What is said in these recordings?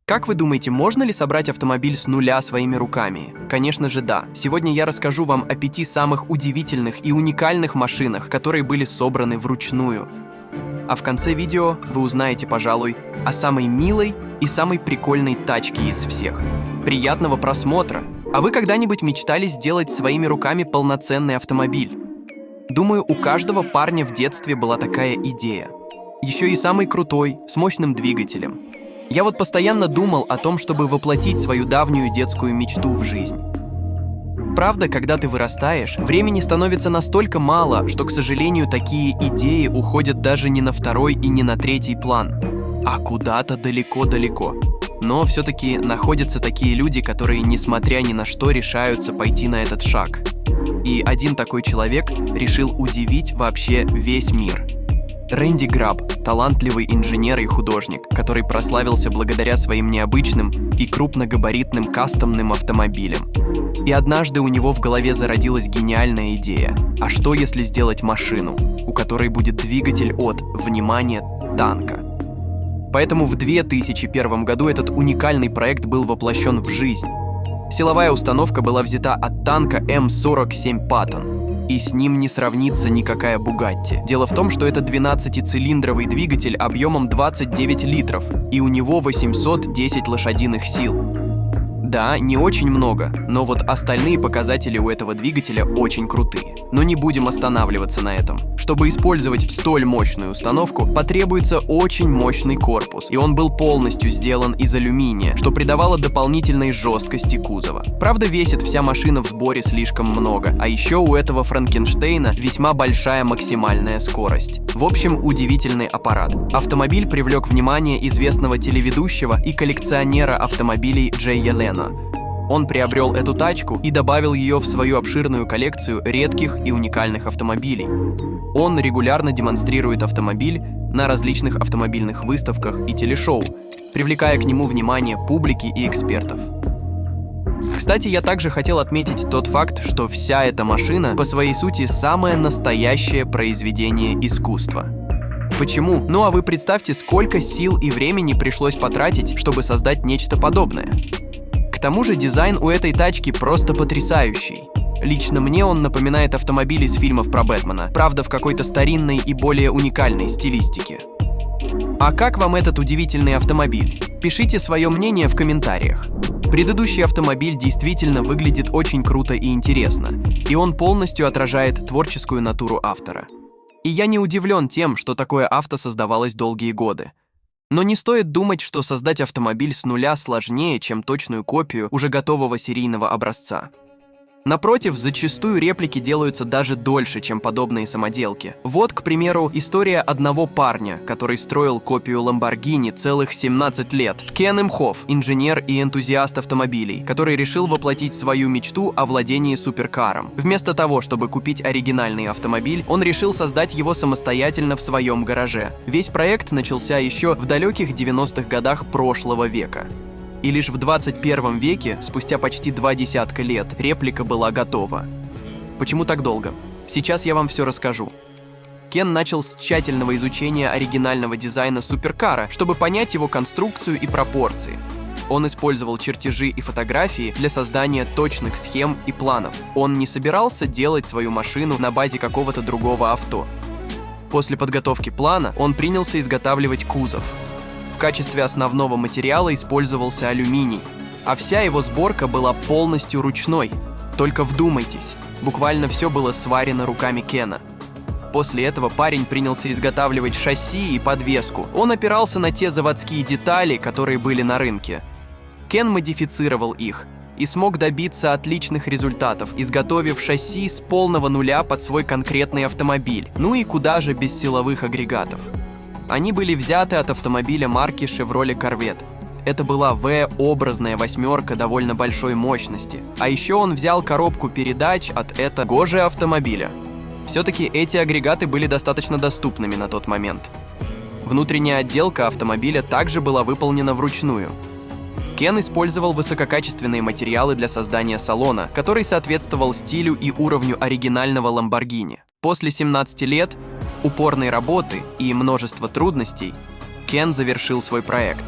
Как вы думаете, можно ли собрать автомобиль с нуля своими руками? Конечно же да. Сегодня я расскажу вам о 5 самых удивительных и уникальных машинах, которые были собраны вручную. А в конце видео вы узнаете, пожалуй, о самой милой и самой прикольной тачке из всех. Приятного просмотра! А вы когда-нибудь мечтали сделать своими руками полноценный автомобиль? Думаю, у каждого парня в детстве была такая идея. Еще и самый крутой, с мощным двигателем. Я вот постоянно думал о том, чтобы воплотить свою давнюю детскую мечту в жизнь. Правда, когда ты вырастаешь, времени становится настолько мало, что, к сожалению, такие идеи уходят даже не на второй и не на третий план, а куда-то далеко-далеко. Но все-таки находятся такие люди, которые, несмотря ни на что, решаются пойти на этот шаг. И один такой человек решил удивить вообще весь мир. Рэнди Граб – талантливый инженер и художник, который прославился благодаря своим необычным и крупногабаритным кастомным автомобилям. И однажды у него в голове зародилась гениальная идея. А что если сделать машину, у которой будет двигатель от, внимание, танка? Поэтому в 2001 году этот уникальный проект был воплощен в жизнь. Силовая установка была взята от танка М47 Паттон. И с ним не сравнится никакая Бугатти. Дело в том, что это 12-цилиндровый двигатель объемом 29 литров, и у него 810 лошадиных сил. Да, не очень много, но вот остальные показатели у этого двигателя очень крутые. Но не будем останавливаться на этом. Чтобы использовать столь мощную установку, потребуется очень мощный корпус, и он был полностью сделан из алюминия, что придавало дополнительной жесткости кузова. Правда, весит вся машина в сборе слишком много, а еще у этого Франкенштейна весьма большая максимальная скорость. В общем, удивительный аппарат. Автомобиль привлек внимание известного телеведущего и коллекционера автомобилей Джея Лено. Он приобрел эту тачку и добавил ее в свою обширную коллекцию редких и уникальных автомобилей. Он регулярно демонстрирует автомобиль на различных автомобильных выставках и телешоу, привлекая к нему внимание публики и экспертов. Кстати, я также хотел отметить тот факт, что вся эта машина по своей сути самое настоящее произведение искусства. Почему? Ну а вы представьте, сколько сил и времени пришлось потратить, чтобы создать нечто подобное. К тому же дизайн у этой тачки просто потрясающий. Лично мне он напоминает автомобиль из фильмов про Бэтмена, правда в какой-то старинной и более уникальной стилистике. А как вам этот удивительный автомобиль? Пишите свое мнение в комментариях. Предыдущий автомобиль действительно выглядит очень круто и интересно, и он полностью отражает творческую натуру автора. И я не удивлен тем, что такое авто создавалось долгие годы. Но не стоит думать, что создать автомобиль с нуля сложнее, чем точную копию уже готового серийного образца. Напротив, зачастую реплики делаются даже дольше, чем подобные самоделки. Вот, к примеру, история одного парня, который строил копию Lamborghini целых 17 лет. Кен Имхофф, инженер и энтузиаст автомобилей, который решил воплотить свою мечту о владении суперкаром. Вместо того, чтобы купить оригинальный автомобиль, он решил создать его самостоятельно в своем гараже. Весь проект начался еще в далеких 90-х годах прошлого века. И лишь в 21 веке, спустя почти 20 лет, реплика была готова. Почему так долго? Сейчас я вам все расскажу. Кен начал с тщательного изучения оригинального дизайна суперкара, чтобы понять его конструкцию и пропорции. Он использовал чертежи и фотографии для создания точных схем и планов. Он не собирался делать свою машину на базе какого-то другого авто. После подготовки плана он принялся изготавливать кузов. В качестве основного материала использовался алюминий, а вся его сборка была полностью ручной. Только вдумайтесь, буквально все было сварено руками Кена. После этого парень принялся изготавливать шасси и подвеску. Он опирался на те заводские детали, которые были на рынке. Кен модифицировал их и смог добиться отличных результатов, изготовив шасси с полного нуля под свой конкретный автомобиль. Ну и куда же без силовых агрегатов. Они были взяты от автомобиля марки Chevrolet Corvette. Это была V-образная восьмерка довольно большой мощности. А еще он взял коробку передач от этого же автомобиля. Все-таки эти агрегаты были достаточно доступными на тот момент. Внутренняя отделка автомобиля также была выполнена вручную. Кен использовал высококачественные материалы для создания салона, который соответствовал стилю и уровню оригинального Lamborghini. После 17 лет упорной работы и множества трудностей Кен завершил свой проект.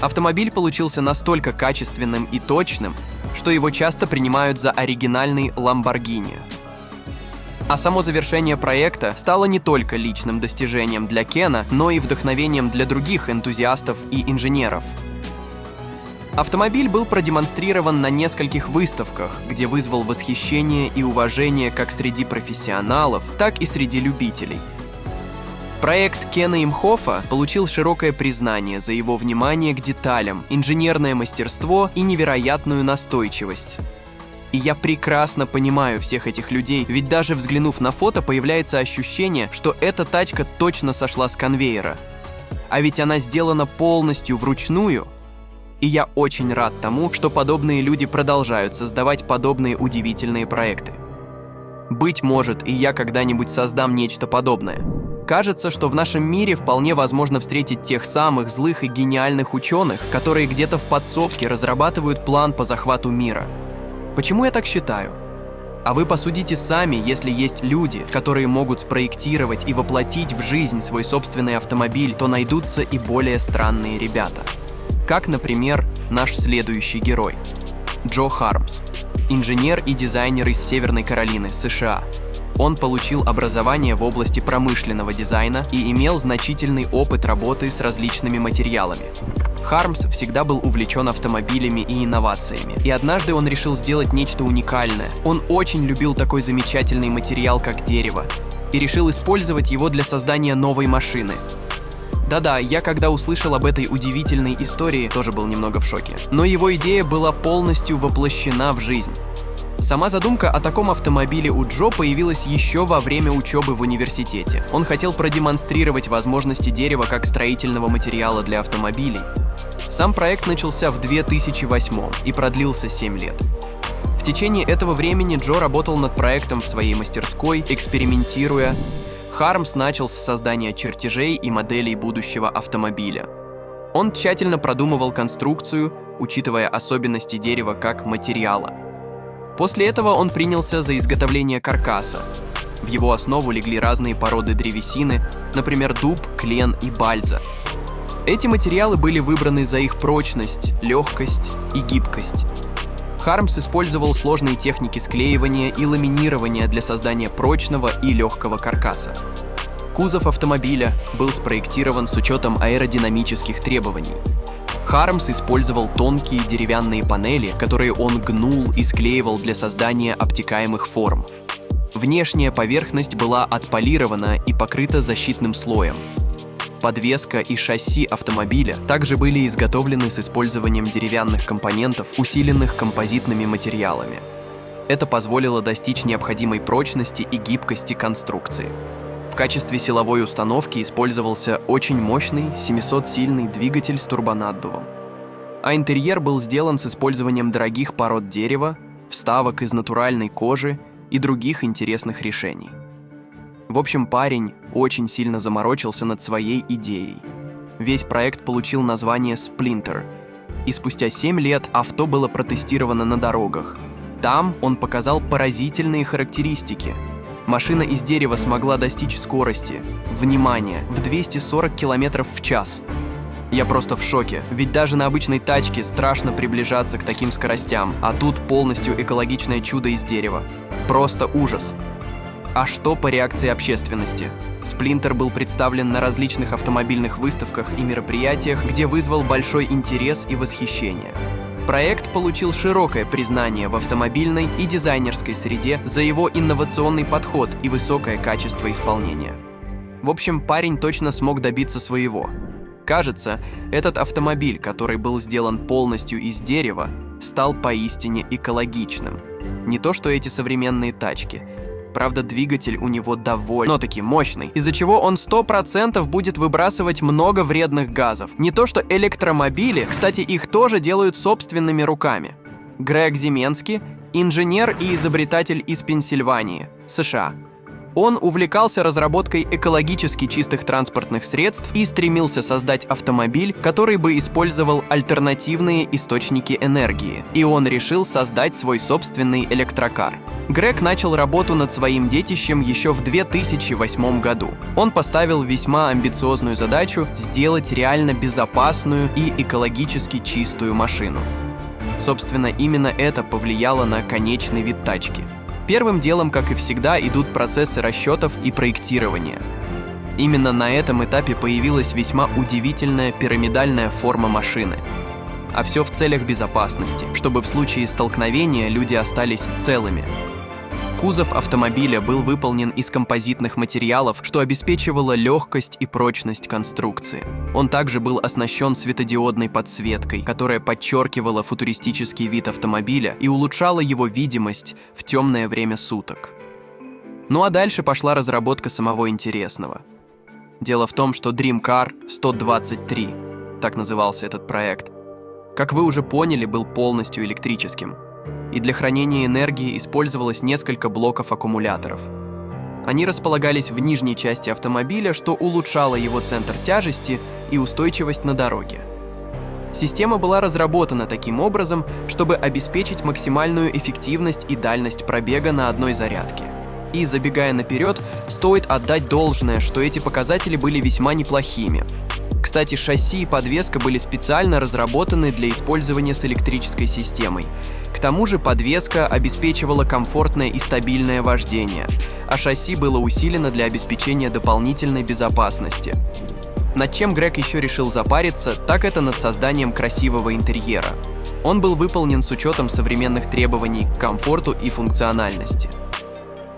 Автомобиль получился настолько качественным и точным, что его часто принимают за оригинальный Lamborghini. А само завершение проекта стало не только личным достижением для Кена, но и вдохновением для других энтузиастов и инженеров. Автомобиль был продемонстрирован на нескольких выставках, где вызвал восхищение и уважение как среди профессионалов, так и среди любителей. Проект Кена Имхофа получил широкое признание за его внимание к деталям, инженерное мастерство и невероятную настойчивость. И я прекрасно понимаю всех этих людей, ведь даже взглянув на фото, появляется ощущение, что эта тачка точно сошла с конвейера. А ведь она сделана полностью вручную. И я очень рад тому, что подобные люди продолжают создавать подобные удивительные проекты. Быть может, и я когда-нибудь создам нечто подобное. Кажется, что в нашем мире вполне возможно встретить тех самых злых и гениальных ученых, которые где-то в подсобке разрабатывают план по захвату мира. Почему я так считаю? А вы посудите сами, если есть люди, которые могут спроектировать и воплотить в жизнь свой собственный автомобиль, то найдутся и более странные ребята. Как, например, наш следующий герой – Джо Хармс, инженер и дизайнер из Северной Каролины, США. Он получил образование в области промышленного дизайна и имел значительный опыт работы с различными материалами. Хармс всегда был увлечен автомобилями и инновациями, и однажды он решил сделать нечто уникальное. Он очень любил такой замечательный материал, как дерево, и решил использовать его для создания новой машины. Да-да, я когда услышал об этой удивительной истории, тоже был немного в шоке. Но его идея была полностью воплощена в жизнь. Сама задумка о таком автомобиле у Джо появилась еще во время учебы в университете. Он хотел продемонстрировать возможности дерева как строительного материала для автомобилей. Сам проект начался в 2008 и продлился 7 лет. В течение этого времени Джо работал над проектом в своей мастерской, экспериментируя. Хармс начал с создания чертежей и моделей будущего автомобиля. Он тщательно продумывал конструкцию, учитывая особенности дерева как материала. После этого он принялся за изготовление каркаса. В его основу легли разные породы древесины, например, дуб, клен и бальза. Эти материалы были выбраны за их прочность, легкость и гибкость. Хармс использовал сложные техники склеивания и ламинирования для создания прочного и легкого каркаса. Кузов автомобиля был спроектирован с учетом аэродинамических требований. Хармс использовал тонкие деревянные панели, которые он гнул и склеивал для создания обтекаемых форм. Внешняя поверхность была отполирована и покрыта защитным слоем. Подвеска и шасси автомобиля также были изготовлены с использованием деревянных компонентов, усиленных композитными материалами. Это позволило достичь необходимой прочности и гибкости конструкции. В качестве силовой установки использовался очень мощный 700-сильный двигатель с турбонаддувом. А интерьер был сделан с использованием дорогих пород дерева, вставок из натуральной кожи и других интересных решений. В общем, парень очень сильно заморочился над своей идеей. Весь проект получил название Splinter, и спустя 7 лет авто было протестировано на дорогах. Там он показал поразительные характеристики. Машина из дерева смогла достичь скорости, внимание, в 240 км в час. Я просто в шоке, ведь даже на обычной тачке страшно приближаться к таким скоростям, а тут полностью экологичное чудо из дерева. Просто ужас. А что по реакции общественности? Splinter был представлен на различных автомобильных выставках и мероприятиях, где вызвал большой интерес и восхищение. Проект получил широкое признание в автомобильной и дизайнерской среде за его инновационный подход и высокое качество исполнения. В общем, парень точно смог добиться своего. Кажется, этот автомобиль, который был сделан полностью из дерева, стал поистине экологичным. Не то что эти современные тачки. Правда, двигатель у него довольно-таки мощный, из-за чего он 100% будет выбрасывать много вредных газов. Не то что электромобили, кстати, их тоже делают собственными руками. Грег Зименский, инженер и изобретатель из Пенсильвании, США. Он увлекался разработкой экологически чистых транспортных средств и стремился создать автомобиль, который бы использовал альтернативные источники энергии, и он решил создать свой собственный электрокар. Грег начал работу над своим детищем еще в 2008 году. Он поставил весьма амбициозную задачу сделать реально безопасную и экологически чистую машину. Собственно, именно это повлияло на конечный вид тачки. Первым делом, как и всегда, идут процессы расчетов и проектирования. Именно на этом этапе появилась весьма удивительная пирамидальная форма машины. А все в целях безопасности, чтобы в случае столкновения люди остались целыми. Кузов автомобиля был выполнен из композитных материалов, что обеспечивало легкость и прочность конструкции. Он также был оснащен светодиодной подсветкой, которая подчеркивала футуристический вид автомобиля и улучшала его видимость в темное время суток. Ну а дальше пошла разработка самого интересного. Дело в том, что Dream Car 123, так назывался этот проект, как вы уже поняли, был полностью электрическим. И для хранения энергии использовалось несколько блоков аккумуляторов. Они располагались в нижней части автомобиля, что улучшало его центр тяжести и устойчивость на дороге. Система была разработана таким образом, чтобы обеспечить максимальную эффективность и дальность пробега на одной зарядке. И, забегая наперед, стоит отдать должное, что эти показатели были весьма неплохими. Кстати, шасси и подвеска были специально разработаны для использования с электрической системой. К тому же подвеска обеспечивала комфортное и стабильное вождение, а шасси было усилено для обеспечения дополнительной безопасности. Над чем Грег еще решил запариться, так это над созданием красивого интерьера. Он был выполнен с учетом современных требований к комфорту и функциональности.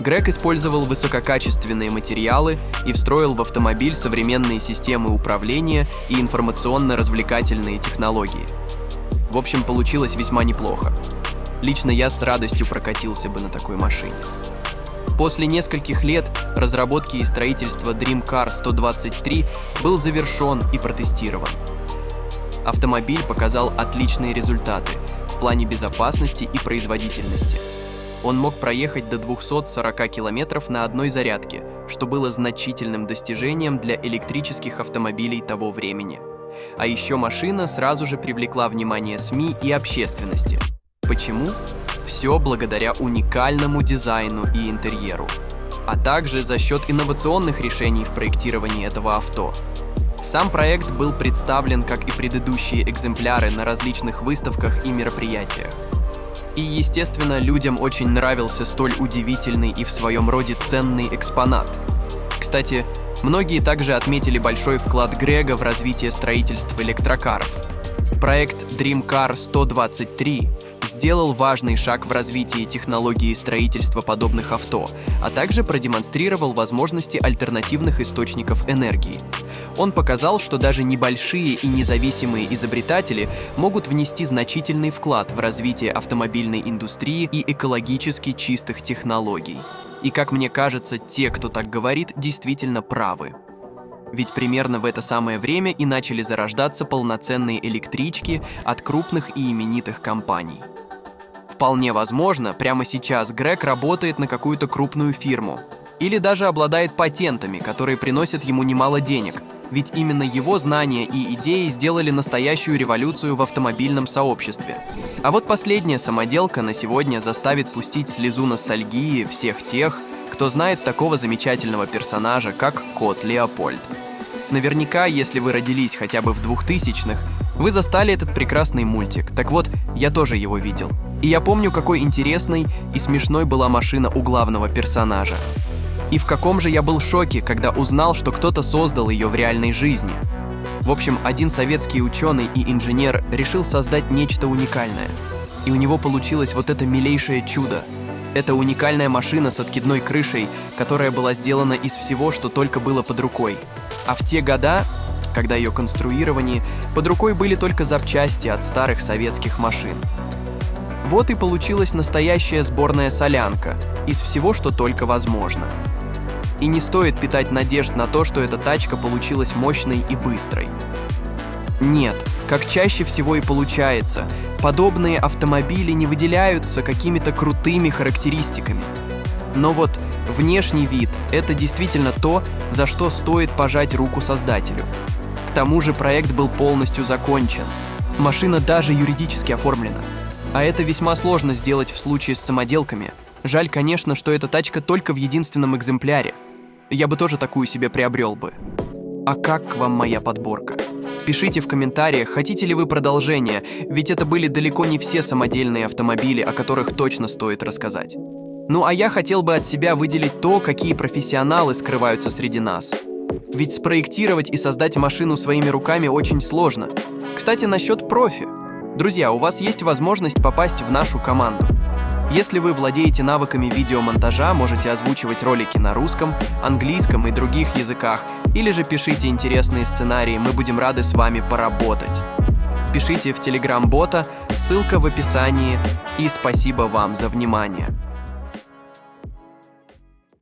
Грег использовал высококачественные материалы и встроил в автомобиль современные системы управления и информационно-развлекательные технологии. В общем, получилось весьма неплохо. Лично я с радостью прокатился бы на такой машине. После нескольких лет разработки и строительства Dream Car 123 был завершен и протестирован. Автомобиль показал отличные результаты в плане безопасности и производительности. Он мог проехать до 240 километров на одной зарядке, что было значительным достижением для электрических автомобилей того времени. А еще машина сразу же привлекла внимание СМИ и общественности. Почему? Все благодаря уникальному дизайну и интерьеру, а также за счет инновационных решений в проектировании этого авто. Сам проект был представлен, как и предыдущие экземпляры, на различных выставках и мероприятиях. И, естественно, людям очень нравился столь удивительный и в своем роде ценный экспонат. Кстати, многие также отметили большой вклад Грега в развитие строительства электрокаров. Проект Dream Car 123 сделал важный шаг в развитии технологии строительства подобных авто, а также продемонстрировал возможности альтернативных источников энергии. Он показал, что даже небольшие и независимые изобретатели могут внести значительный вклад в развитие автомобильной индустрии и экологически чистых технологий. И, как мне кажется, те, кто так говорит, действительно правы. Ведь примерно в это самое время и начали зарождаться полноценные электрички от крупных и именитых компаний. Вполне возможно, прямо сейчас Грег работает на какую-то крупную фирму. Или даже обладает патентами, которые приносят ему немало денег. Ведь именно его знания и идеи сделали настоящую революцию в автомобильном сообществе. А вот последняя самоделка на сегодня заставит пустить слезу ностальгии всех тех, кто знает такого замечательного персонажа, как Кот Леопольд. Наверняка, если вы родились хотя бы в 2000-х, вы застали этот прекрасный мультик. Так вот, я тоже его видел. И я помню, какой интересной и смешной была машина у главного персонажа. И в каком же я был шоке, когда узнал, что кто-то создал ее в реальной жизни. В общем, один советский ученый и инженер решил создать нечто уникальное. И у него получилось вот это милейшее чудо. Это уникальная машина с откидной крышей, которая была сделана из всего, что только было под рукой. А в те года, когда ее конструировали, под рукой были только запчасти от старых советских машин. Вот и получилась настоящая сборная солянка из всего, что только возможно. И не стоит питать надежд на то, что эта тачка получилась мощной и быстрой. Нет, как чаще всего и получается, подобные автомобили не выделяются какими-то крутыми характеристиками. Но вот внешний вид – это действительно то, за что стоит пожать руку создателю. К тому же проект был полностью закончен. Машина даже юридически оформлена. А это весьма сложно сделать в случае с самоделками. Жаль, конечно, что эта тачка только в единственном экземпляре. Я бы тоже такую себе приобрел бы. А как вам моя подборка? Пишите в комментариях, хотите ли вы продолжение, ведь это были далеко не все самодельные автомобили, о которых точно стоит рассказать. Ну а я хотел бы от себя выделить то, какие профессионалы скрываются среди нас. Ведь спроектировать и создать машину своими руками очень сложно. Кстати, насчет профи. Друзья, у вас есть возможность попасть в нашу команду. Если вы владеете навыками видеомонтажа, можете озвучивать ролики на русском, английском и других языках, или же пишите интересные сценарии, мы будем рады с вами поработать. Пишите в Telegram-бота, ссылка в описании, и спасибо вам за внимание.